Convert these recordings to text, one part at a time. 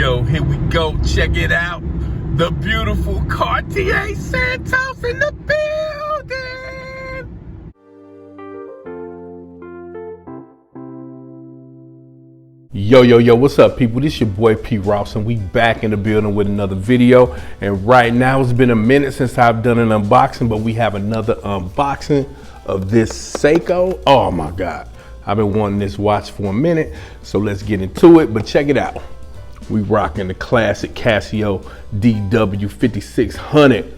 Yo, here we go. Check it out. The beautiful Cartier Santos in the building. Yo, what's up, people? This your boy P. Ross, and we back in the building with another video. And right now, it's been a minute since I've done an unboxing, but we have another unboxing of this Seiko. Oh my God. I've been wanting this watch for a minute, so let's get into it. But check it out. We rocking the classic Casio DW5600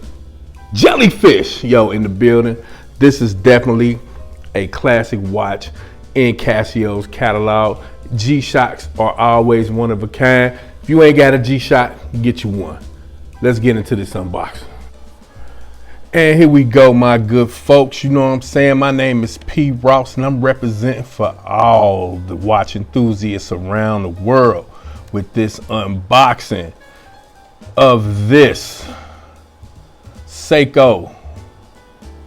Jellyfish, yo, in the building. This is definitely a classic watch in Casio's catalog. G-Shocks are always one of a kind. If you ain't got a G-Shock, get you one. Let's get into this unboxing. And here we go, my good folks. You know what I'm saying? My name is P. Ross, and I'm representing for all the watch enthusiasts around the world with this unboxing of this Seiko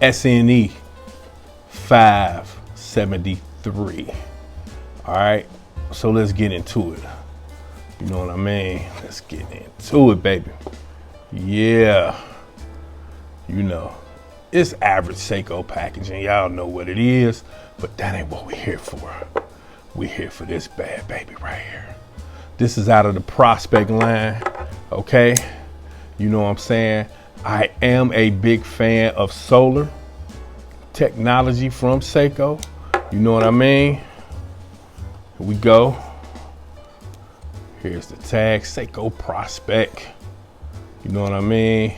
SNE573. All right, so let's get into it. You know what I mean? Let's get into it, baby. Yeah. You know, it's average Seiko packaging. Y'all know what it is, but that ain't what we're here for. We're here for this bad baby right here. This is out of the Prospect line, okay? You know what I'm saying? I am a big fan of solar technology from Seiko. You know what I mean? Here we go. Here's the tag, Seiko Prospect. You know what I mean?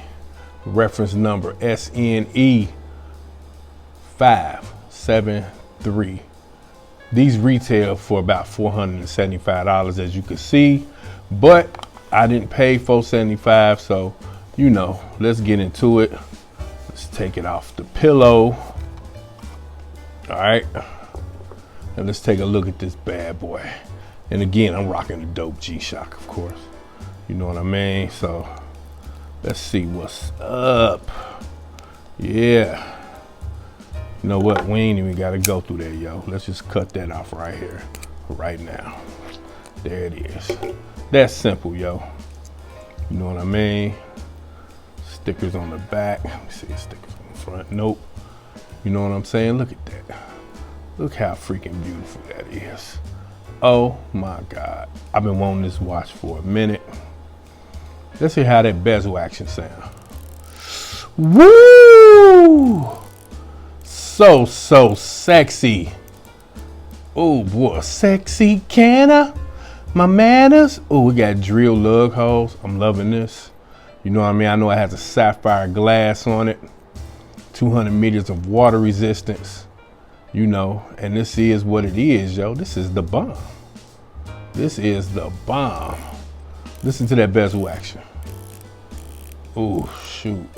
Reference number SNE573. These retail for about $475, as you can see, but I didn't pay $475, so you know, let's get into it. Let's take it off the pillow. All right, and let's take a look at this bad boy. And again, I'm rocking the dope G-Shock, of course. You know what I mean? So let's see what's up. Yeah. You know what? We ain't even got to go through there, yo. Let's just cut that off right here, right now. There it is. That's simple, yo. You know what I mean? Stickers on the back. Let me see the stickers on the front. Nope. You know what I'm saying? Look at that. Look how freaking beautiful that is. Oh my God. I've been wanting this watch for a minute. Let's see how that bezel action sound. Woo! So sexy. Oh boy, sexy canna. My manners. Oh, we got drill lug holes. I'm loving this. You know what I mean? I know it has a sapphire glass on it. 200 meters of water resistance. You know, and this is what it is, yo. This is the bomb. This is the bomb. Listen to that bezel action. Oh, shoot.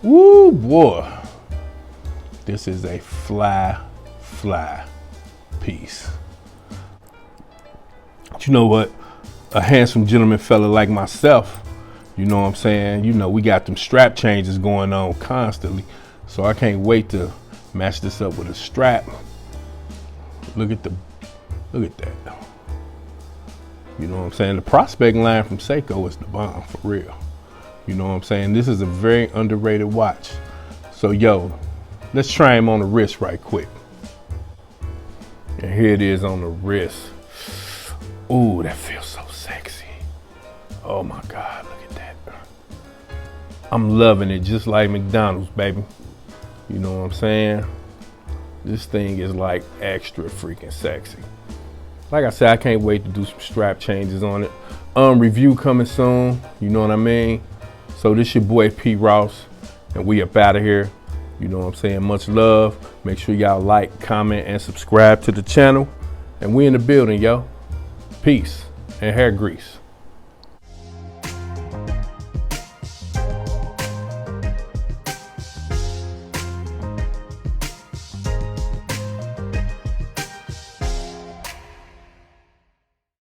Woo, boy. This is a fly piece. But you know what? A handsome gentleman fella like myself, you know what I'm saying? You know, we got them strap changes going on constantly. So I can't wait to match this up with a strap. Look at that. You know what I'm saying? The Prospect line from Seiko is the bomb, for real. You know what I'm saying? This is a very underrated watch. So yo, let's try him on the wrist right quick. And here it is on the wrist. Ooh, that feels so sexy. Oh my God, look at that. I'm loving it, just like McDonald's, baby. You know what I'm saying? This thing is like extra freaking sexy. Like I said, I can't wait to do some strap changes on it. Review coming soon, you know what I mean? So this your boy P. Ross, and we up out of here. You know what I'm saying? Much love. Make sure y'all like, comment, and subscribe to the channel. And we in the building, yo. Peace and hair grease.